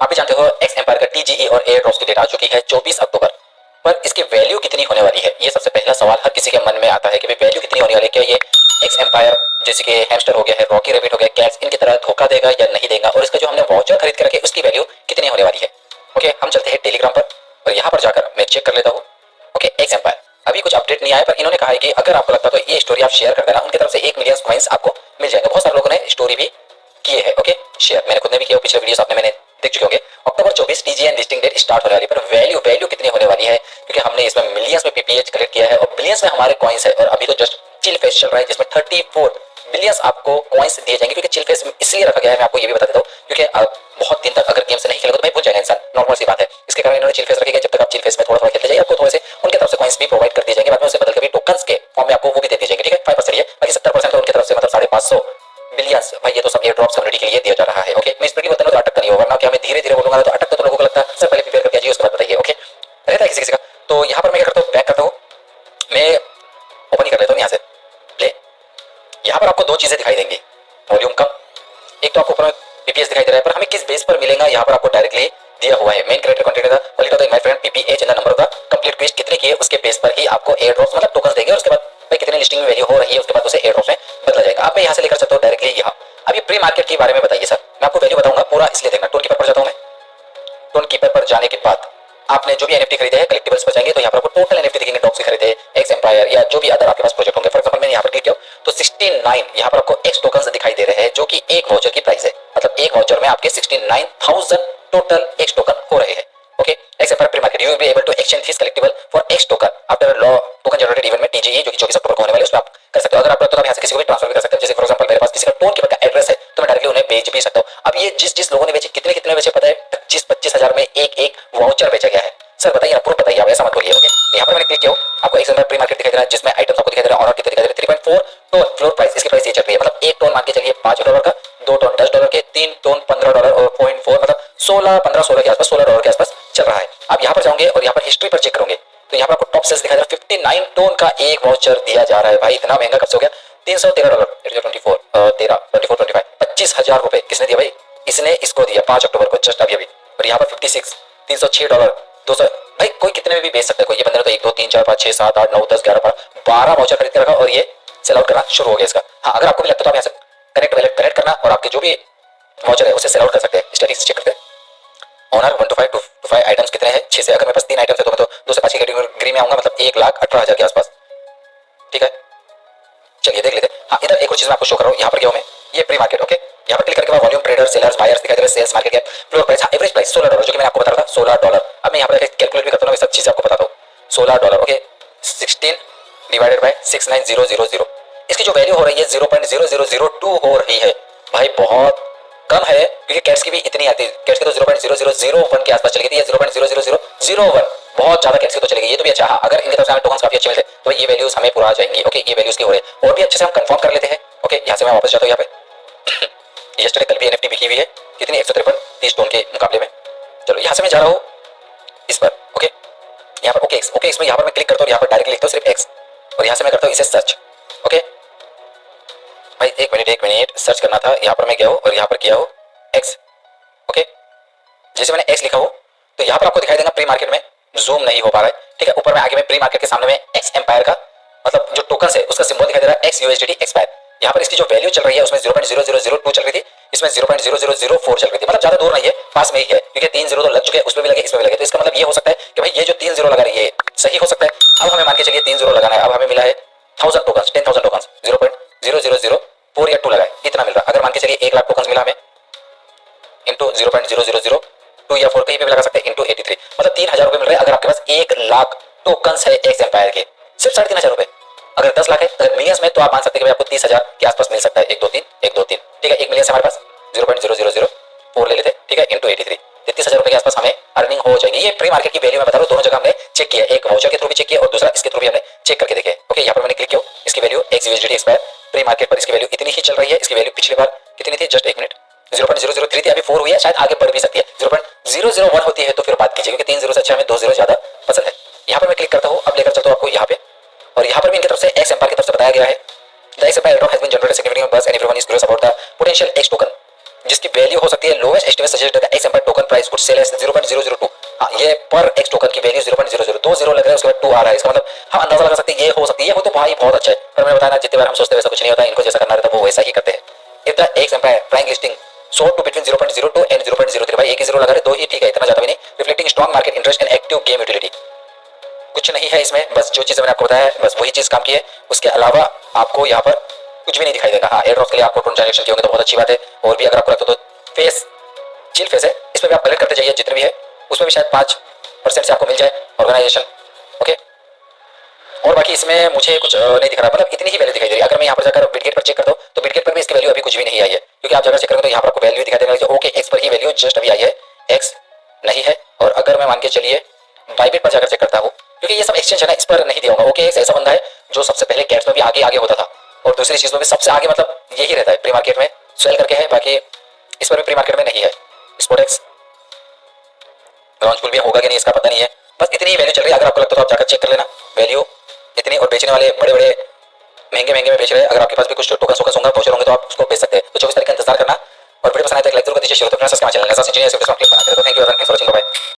आप भी जानते हो एक्स एम्पायर का टीजीई और एयर ड्रॉप्स की डेट आ चुकी है 24 अक्टूबर, पर इसकी वैल्यू कितनी होने वाली है? ये सबसे पहला सवाल हर किसी के मन में आता है कि भाई वैल्यू कितनी होने वाली है। क्या ये एक्स एम्पायर जैसे कि हैमस्टर हो गया है, रॉकी रैबिट हो गया, कैट्स, इनकी तरह धोखा देगा या नहीं देगा, और इसका जो हमने वाउचर खरीद करके उसकी वैल्यू कितनी होने वाली है? ओके, हम चलते हैं टेलीग्राम पर और यहाँ पर जाकर मैं चेक कर लेता हूँ। ओके, एक्स एम्पायर अभी कुछ अपडेट नहीं आया, पर इन्होंने कहा है कि अगर आपको लगता है तो ये स्टोरी आप शेयर कर देना, उनकी तरफ से 1 मिलियन कॉइंस आपको मिल जाएंगे। बहुत सारे लोगों ने स्टोरी भी किए हैं। ओके, शेयर मैंने खुद ने भी किया, पिछले वीडियोस आपने मैंने देख चुके होंगे। अक्टूबर 24 टीजीएन लिस्टिंग डेट स्टार्ट होने वाली, पर वैल्यू वैल्यू कितनी होने वाली है? क्योंकि हमने इसमें मिलियंस में पीपीएच कलेक्ट किया है और बिलियंस में हमारे कॉइंस है, और अभी तो जस्ट चिल फेस चल रहा है जिसमें 34 बिलियंस आपको कॉइंस दिए जाएंगे। क्योंकि चिल फेस इसलिए रखा गया है, मैं आपको ये भी बता देता हूँ, क्योंकि आप बहुत दिन तक अगर गेम से नहीं खेलोगे तो भाई भूल जाएगा इंसान, नॉर्मल सी बात है। इसके कारण इन्होंने चिल फेस रखेगा, जब तक आप चिल फेस में थोड़ा थोड़ा खेलते जाइए, आपको थोड़े से उनकी तरफ से कॉइंस भी प्रोवाइड कर दिए जाएंगे, बाद में उसे बदल के भी टोकन्स के फॉर्म में आपको वो भी दे दिए जाएंगे। ठीक है, 5% है, बाकी 70% तो उनकी तरफ से मतलब 550 बिलियंस भाई ये तो सब एयर ड्रॉप्स कम्युनिटी के लिए दिया जा रहा है। ओके, मैं स्पीड की बताऊं तो अटक नहीं होगा, वरना क्या मैं धीरे धीरे बोलूंगा तो अटक तो लोगों को लगता है सर पहले प्रिपेयर करके आइए उसके बाद बताइए। ओके, रहता है किसी किसी का। तो यहाँ पर मैं क्या करता हूँ, बैक करता हूँ, मैं ओपन ही कर लेता हूँ यहाँ से प्ले। यहाँ पर आपको दो चीजें दिखाई देंगी, वॉल्यूम कम, एक तो आपको ऊपर में पीपीएच दिखाई दे रहा है, पर हमें किस बेस पर मिलेगा यहाँ पर आपको डायरेक्टली दिया हुआ है। मेन कैरेक्टर कंटेंट का quality of the my friend PPH in the number of the complete quest कितने किए उसके बेस पर ही आपको एयर ड्रॉप्स मतलब टोकन्स देंगे, और उसके बाद भाई कितने लिस्टिंग में वैल्यू हो रही है उसके बाद उसे एयर ड्रॉप में बदला जाएगा। अब मैं यहाँ से लेकर सकता हूँ डायरेक्टली यहाँ। अब ये प्री मार्केट के बारे में बताइए सर, मैं आपको वैल्यू बताऊंगा पूरा, इसलिए देखना। टोन कीपर पर जाता हूँ मैं, टोन कीपर पर जाने के बाद आपने जो भी एनएफटी खरीदे हैं कलेक्टिबल्स पर जाएंगे तो यहाँ पर आपको टोटल एनएफटी दिखेंगे, डॉग्स के खरीदे, एक्स एम्पायर या जो भी अदर आपके पास प्रोजेक्ट होंगे। फॉर एग्जांपल मैंने यहाँ पर क्लिक किया तो 69 यहाँ पर आपको एक्स टोकन्स दिखाई दे रहे हैं, जो कि एक वाउचर की प्राइस है। मतलब एक वाउचर में आपके 69,000 टोटल एक्स टोकन हो रहे हैं। Okay, X Empire pre market you will be able to exchange this collectible for X token after law token generated event में टीजीई जो कि 24 अक्टूबर को होने वाले उसमें आप कर सकते हो। अगर आप तो यहाँ से किसी को भी ट्रांसफर कर सकते हैं। जैसे फॉर एग्जांपल मेरे पास किसी का टोन कीपर का एड्रेस है तो मैं डायरेक्टली उन्हें बेच भी सकता हूँ। अब ये जिस लोगों ने बेचे कितने बेचे पता है? 25-25 हजार में एक वाउचर बेचा गया है। सर बताइए ना, पूरा बताइए, आप ऐसा मत बोलिए। ओके, यहाँ पर मैंने क्लिक किया आपको एक प्री मार्केट दिखाई दे रहा है जिसमें आइटम्स आपको दिखाई दे रहा है, ऑनर कितने दिखाई दे रहा है 3.4 टोन फ्लोर प्राइस, इसकी प्राइस ये चल रही है। मतलब एक टोन मान के चलिए $5 का, 2 टोन $10 के, 3 टोन $15 और 0.4 मतलब 16-15-16 के आसपास $16 के आसपास चल रहा है। आप यहाँ पर जाओगे और यहाँ पर हिस्ट्री पर चेक करोगे तो यहाँ पर आपको टॉप सेल्स दिखाई दे रहा है, 59 टोन का एक वाउचर दिया जा रहा है। भाई इतना महंगा कब से हो गया? $313 25,000 रुपए किसने दिया भाई? इसने इसको दिया 5 अक्टूबर को जस्ट अभी। और यहाँ पर 56 $306 200 भाई कोई कितने में भी बेच सकता है। कोई ये बंदे ने तो 1 2 3 4 5 6 7 8 9 10 11 12 वाउचर खरीद के रखा और ये सेल आउट करना शुरू हो गया इसका। हाँ, अगर आपको भी लगता है तो आप यहाँ से कनेक्ट वैलेट कनेक्ट करना और आपके जो भी वाउचर है उसे सेल आउट कर सकते हैं। स्टैटिस्टिक्स चेक करते हैं। ऑनर 1 to 5 आइटम्स कितने हैं? 6 से। अगर मेरे पास 3 आइटम्स है तो मैं तो 2 से 5 की कैटेगरी में आऊंगा, मतलब 1,18,000 के आसपास। ठीक है, चलिए देख लेते हैं। हाँ, इधर एक और चीज मैं आपको शो कर रहा हूँ। यहाँ पर क्या हूँ मैं, ये प्री मार्केट। ओके, यहाँ पर क्लिक करके वॉल्यूम, ट्रेडर, सेलर्स, बायर्स दिखाई दे रहे हैं, sales, market cap, floor price, average price $16 जो कि मैंने आपको बता रहा था $16। अब मैं यहाँ पर कैलकुलेट भी करता हूँ, सब चीजें आपको बताता हूँ। $16 ओके, 16 डिवाइडेड बाय 69,000 इसकी जो वैल्यू हो रही है 0.0002 हो रही है। भाई बहुत कम है, क्योंकि कैट्स की भी इतनी आती है। कैट्स की तो 0.0001 के आसपास चली गई थी, 0.00001 बहुत ज्यादा कैट्स की तो चली गई। ये तो भी अच्छा। हाँ, अगर इनके तरफ से हमें टोकन्स काफी अच्छे मिलते तो ये वैल्यूज हमें पूरा आ जाएंगी। ओके, ये वैल्यूज की हो रही है और भी अच्छे से हम कंफर्म कर लेते हैं। ओके, यहाँ से मैं वापस जाता हूँ। यहाँ पे यस्टरडे कल भी एनएफटी बिकी हुई है कितनी 153 30 टोन के मुकाबले में। चलो यहाँ से मैं जा रहा हूँ इस पर। ओके, यहाँ पर ओके एक्स में यहाँ पर मैं क्लिक करता हूँ, यहाँ पर डायरेक्टली लिखता हूँ सिर्फ एक्स और यहाँ से मैं करता हूँ इसे सर्च। ओके भाई एक मिनट सर्च करना था। यहाँ पर मैं गया हूँ और यहाँ पर किया हूँ एक्स। ओके, जैसे मैंने एक्स लिखा हो तो यहाँ पर आपको दिखाई देगा प्री मार्केट में जूम नहीं हो पा रहा है। ठीक है, ऊपर में आगे में प्री मार्केट के सामने में एक्स एम्पायर का मतलब जो टोकन है उसका सिंबल दिखाई दे रहा है एक्स यूएसडीटी एक्सपायर। यहाँ पर इसकी जो वैल्यू चल रही है उसमें 0.0002 चल रही थी, इसमें 0.0004 चल रही थी। मतलब ज्यादा दूर नहीं है, पास में ही है, क्योंकि 3 जीरो तो लग चुके हैं, उसमें भी लगे इसमें भी लगे। तो इसका मतलब ये हो सकता है कि भाई ये जो 3 जीरो लगा रही है सही हो सकता है। अब हमें मान के चलिए 3 जीरो लगाना है। अब हमें मिला है 1000 टोकन, 10,000 टोकन 0.0004 या 2 लगाए, इतना मिल रहा है। अगर मान के चलिए 1 लाख टोकन मिला हमें इंटू 0.0002 या 4 कहीं पे भी लगा सकते हैं इंटू 83, मतलब 3,000 रुपए मिल रहे हैं। अगर आपके पास 1 लाख टोकन है एक्स एम्पायर के, सिर्फ 3,500 रुपए। अगर 10 लाख है अगर मिलियंस में तो आप मान सकते हैं कि आपको 30,000 के आसपास मिल सकता है। 1 2 3 1 2 3 ठीक है, 1 मिलियन से हमारे पास 0.0004 ले लेते हैं। ठीक है, इंटू 83 30,000 रुपए के आसपास हमें अर्निंग हो जाएगी। ये प्री मार्केट की वैल्यू मैं बता रहा हूँ, दोनों जगह हमने चेक किया, एक वाउचर के थ्रू भी चेक किया और दूसरा इसके थ्रू भी हमने चेक करके देखे। ओके, यहाँ पर मैंने क्लिक किया, इसकी value x USDT expire pre market पर इसकी वैल्यू इतनी ही चल रही है। इसकी वैल्यू पिछली बार कितनी थी? जस्ट 1 मिनट 0.003 थी, अभी 4 हुई है, शायद आगे बढ़ भी सकती है। 0.001 होती है तो फिर बात कीजिए, क्योंकि 3 जीरो से अच्छा हमें 2 जीरो ज्यादा पसंद है। यहाँ पर मैं क्लिक करता हूँ, अब लेकर चलता हूँ आपको यहाँ पे, और यहाँ पर भी इनकी तरफ से एक्स एम्पायर की तरफ से बताया गया है the X empire drop has been generated significant buzz and everyone is curious about the potential X token जिसकी वैल्यू हो सकती है lowest estimate suggested X Empire token price could sell as 0.002। हाँ, ये पर एक्स टोकन की value 0.00 दो zero लग रहा है, उसके बाद 2 आ रहा है, इसका मतलब हम अंदाजा लगा सकते हैं ये हो सकती है। ये हो तो भाई बहुत अच्छा है, पर मैंने बताया ना जितनी बार हम सोचते हैं वैसा कुछ नहीं होता, इनको जैसा करना रहता है वो वैसा ही करते हैं। If the X Empire prime listing sold to between 0.02 and 0.03, भाई एक ही जीरो लगा रहे, दो ही ठीक है, इतना ज्यादा भी नहीं। Reflecting strong market interest and active game utility, कुछ नहीं है इसमें, बस जो चीज मैंने आपको बताया बस वही चीज काम की है, उसके अलावा आपको यहाँ पर कुछ भी नहीं दिखाई देगा। हाँ, एयर ड्रॉप के लिए आपको ट्रांजेक्शन किए होंगे तो बहुत अच्छी बात है, और भी अगर आपको लगता तो फेस चिल फेस है, इसमें भी आप कलेक्ट करते जाइए जितने भी है, उसमें भी शायद 5% से आपको मिल जाए ऑर्गेनाइजेशन। ओके, और बाकी इसमें मुझे कुछ नहीं दिख रहा, मतलब इतनी ही वैल्यू दिखाई दे रही है। अगर मैं यहाँ पर जाकर बिटगेट पर चेक करता हूँ तो बिटगेट पर भी इसकी वैल्यू अभी कुछ भी नहीं आई है, क्योंकि आप जाकर चेक करेंगे तो यहाँ पर आपको वैल्यू दिखाई देगा ओके एक्स पर ही वैल्यू जस्ट अभी आई है, एक्स नहीं है। और अगर मैं मान के चलिए बाइबिट पर जाकर चेक करता हूँ, क्योंकि ये सब एक्सचेंज है ना, इस पर नहीं दिया होगा। ओके एक्स ऐसा बंदा है जो सबसे पहले कैट्स में भी आगे आगे होता था, और दूसरी चीज में भी सबसे आगे, मतलब यही रहता है प्री मार्केट में स्वेल करके है, बाकी इस पर भी प्री मार्केट में नहीं है। स्पोर्टेक्स लॉन्चफुल भी होगा कि नहीं इसका पता नहीं है, बस इतनी ही वैल्यू चल रही है। अगर आपको लगता है तो आप जाकर चेक कर लेना वैल्यू इतनी, और बेचने वाले बड़े बड़े महंगे महंगे में बेच रहे हैं। अगर आपके पास भी कुछ टोकन सोकन होंगे वाउचर होंगे तो आप उसको बेच सकते हैं। तो 24 तारीख का इंतजार करना, और वीडियो पसंद आए तो एक लाइक जरूर कर दीजिए, शेयर तो अपना सब्सक्राइब चैनल ऐसा चीजें ऐसे क्लिप बना के। Thank you for watching, bye.